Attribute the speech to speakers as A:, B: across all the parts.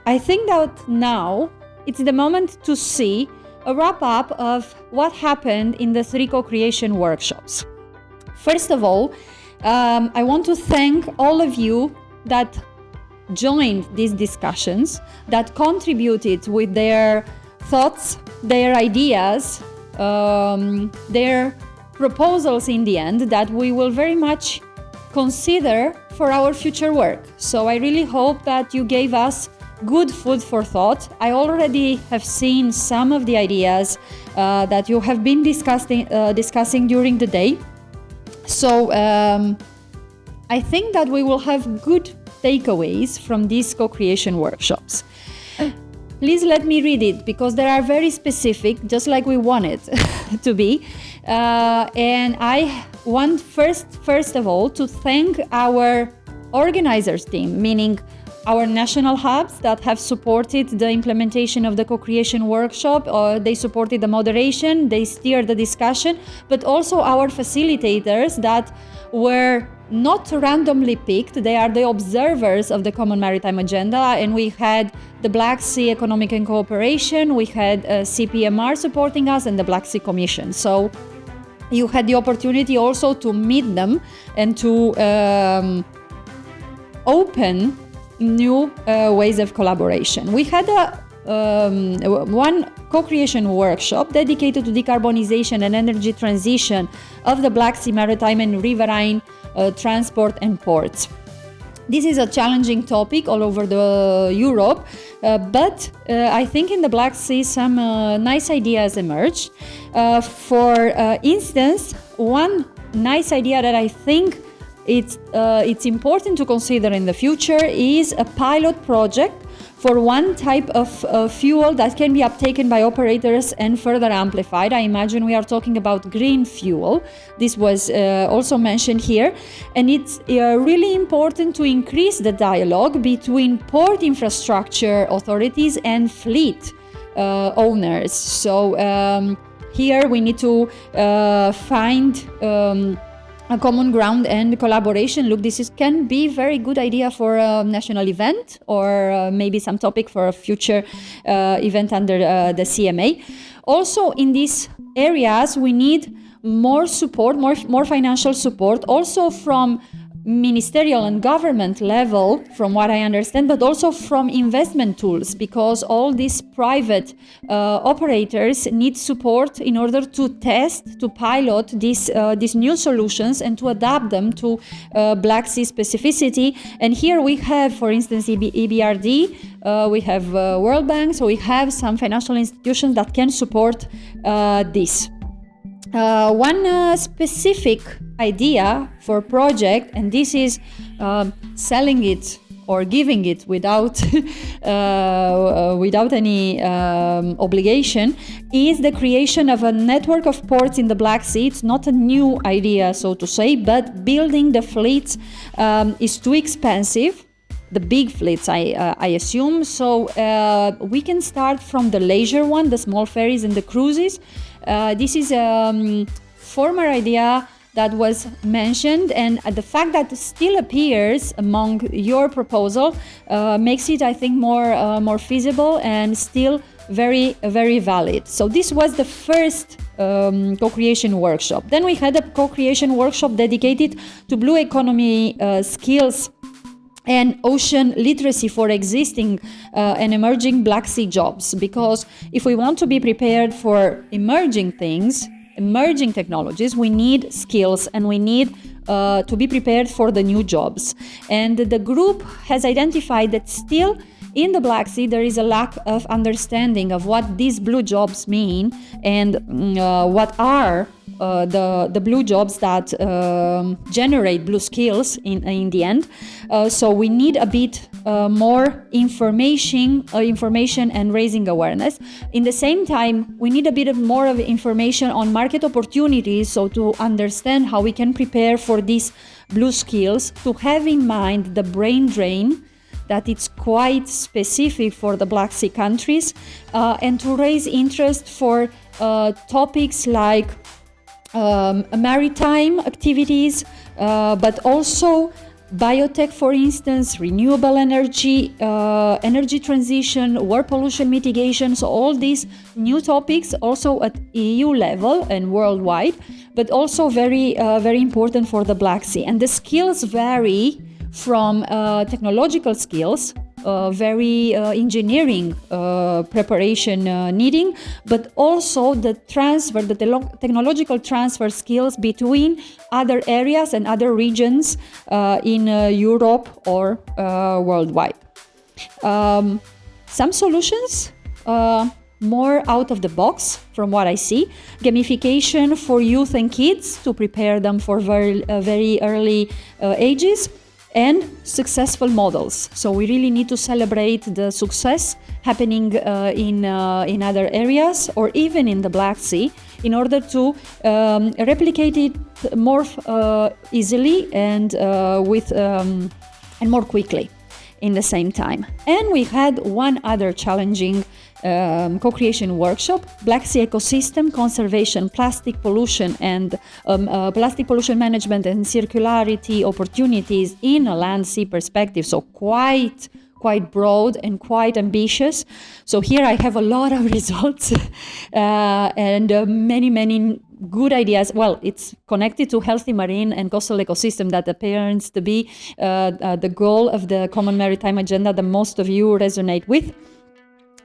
A: I think that now it's the moment to see a wrap-up of what happened in the 3 co-creation workshops. First of all, I want to thank all of you that joined these discussions, that contributed with their thoughts, their ideas, their proposals in the end that we will very much consider for our future work. So I really hope that you gave us good food for thought. I already have seen some of the ideas that you have been discussing during the day. So I think that we will have good takeaways from these co-creation workshops. Please let me read it because they are very specific, just like we want it to be. And I want first of all to thank our organizers team, meaning our national hubs that have supported the implementation of the co-creation workshop. They supported the moderation, they steered the discussion, but also our facilitators that were not randomly picked. They are the observers of the Common Maritime Agenda, and we had the Black Sea Economic and Cooperation, we had CPMR supporting us, and the Black Sea Commission. So you had the opportunity also to meet them and to open new ways of collaboration. We had one co-creation workshop dedicated to decarbonization and energy transition of the Black Sea Maritime and riverine transport and ports. This is a challenging topic all over Europe, but I think in the Black Sea some nice ideas emerged. For instance, one nice idea that I think it's important to consider in the future is a pilot project for one type of fuel that can be uptaken by operators and further amplified. I imagine we are talking about green fuel. This was also mentioned here. And it's really important to increase the dialogue between port infrastructure authorities and fleet owners. So here we need to find a common ground and collaboration. Look, can be very good idea for a national event or maybe some topic for a future event under the CMA. Also in these areas, we need more support, more financial support, also from ministerial and government level, from what I understand, but also from investment tools, because all these private operators need support in order to test, to pilot these new solutions and to adapt them to Black Sea specificity. And here we have, for instance, EBRD, we have World Bank, so we have some financial institutions that can support this. One specific idea for project, and this is selling it or giving it without any obligation, is the creation of a network of ports in the Black Sea. It's not a new idea, so to say, but building the fleets is too expensive. The big fleets, I assume. So we can start from the leisure one, the small ferries and the cruises. This is a former idea that was mentioned, and the fact that it still appears among your proposal makes it, I think, more feasible and still very, very valid. So this was the first co-creation workshop. Then we had a co-creation workshop dedicated to blue economy skills and ocean literacy for existing and emerging Black Sea jobs. Because if we want to be prepared for emerging things, emerging technologies, we need skills and we need to be prepared for the new jobs. And the group has identified that still in the Black Sea there is a lack of understanding of what these blue jobs mean and what are the blue jobs that generate blue skills in the end. So we need a bit more information and raising awareness. In the same time, we need a bit more of information on market opportunities, so to understand how we can prepare for these blue skills, to have in mind the brain drain, that it's quite specific for the Black Sea countries, and to raise interest for topics like maritime activities, but also biotech, for instance, renewable energy, energy transition, water pollution mitigation. So all these new topics also at EU level and worldwide, but also very important for the Black Sea. And the skills vary from technological skills, very engineering preparation needing, but also the technological transfer skills between other areas and other regions in Europe or worldwide. Some solutions, more out of the box from what I see. Gamification for youth and kids to prepare them for very early ages. And successful models. So we really need to celebrate the success happening in other areas or even in the Black Sea in order to replicate it more easily and and more quickly in the same time. And we had one other challenging co-creation workshop, Black Sea ecosystem conservation, plastic pollution and plastic pollution management and circularity opportunities in a land-sea perspective. So quite broad and quite ambitious. So here I have a lot of results and many good ideas. Well, it's connected to healthy marine and coastal ecosystem that appears to be the goal of the Common Maritime Agenda that most of you resonate with.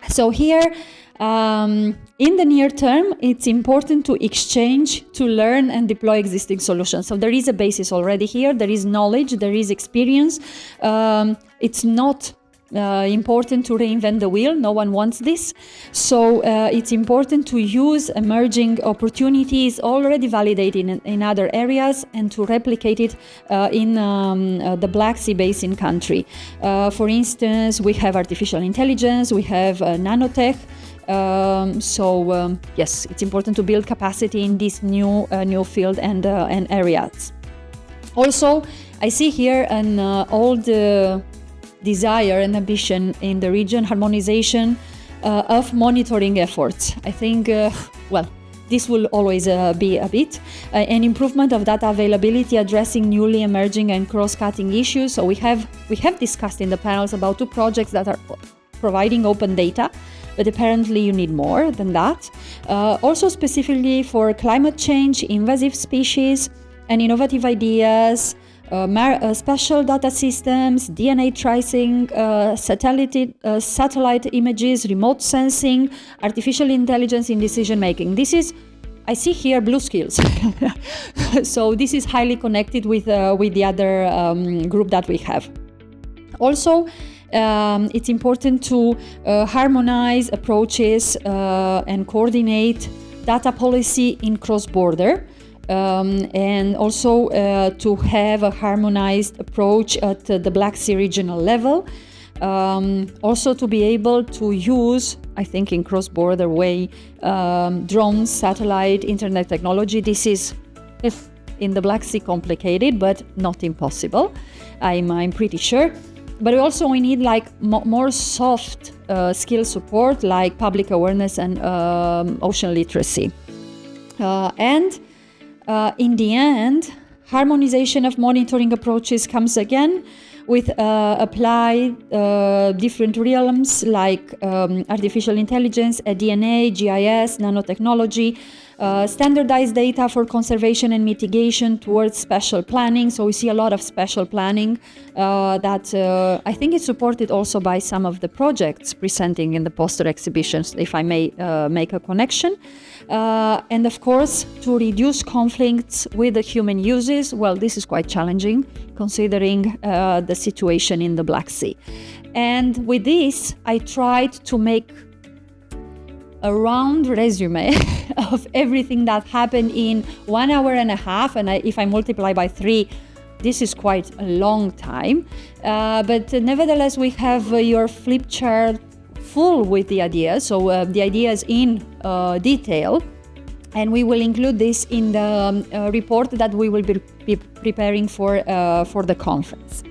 A: So here, in the near term, it's important to exchange, to learn and deploy existing solutions. So there is a basis already here, there is knowledge, there is experience. It's not important to reinvent the wheel, no one wants this. So it's important to use emerging opportunities already validated in other areas and to replicate it in the Black Sea Basin country. For instance, we have artificial intelligence, we have nanotech. Yes, it's important to build capacity in this new field and areas. Also, I see here an old desire and ambition in the region, harmonization of monitoring efforts. I think, this will always be a bit. An improvement of data availability addressing newly emerging and cross-cutting issues. So we have discussed in the panels about 2 projects that are providing open data, but apparently you need more than that. Also specifically for climate change, invasive species, and innovative ideas, spatial data systems, DNA tracing, satellite images, remote sensing, artificial intelligence in decision making. This is, I see here, blue skills. So this is highly connected with the other group that we have. Also, it's important to harmonize approaches and coordinate data policy in cross-border. And also to have a harmonized approach at the Black Sea regional level. Also to be able to use, I think in cross-border way, drones, satellite, internet technology. This is, if in the Black Sea, complicated, but not impossible, I'm pretty sure. But also we need like more soft skill support, like public awareness and ocean literacy. In the end, harmonization of monitoring approaches comes again with applied different realms like artificial intelligence, DNA, GIS, nanotechnology, standardized data for conservation and mitigation towards spatial planning. So we see a lot of spatial planning that I think is supported also by some of the projects presenting in the poster exhibitions, if I may make a connection. And of course, to reduce conflicts with the human uses, well, this is quite challenging considering the situation in the Black Sea. And with this, I tried to make a round resume of everything that happened in 1 hour and a half. And if I multiply by 3, this is quite a long time. But nevertheless, we have your flip chart full with the ideas. So the ideas in detail. And we will include this in the report that we will be preparing for the conference.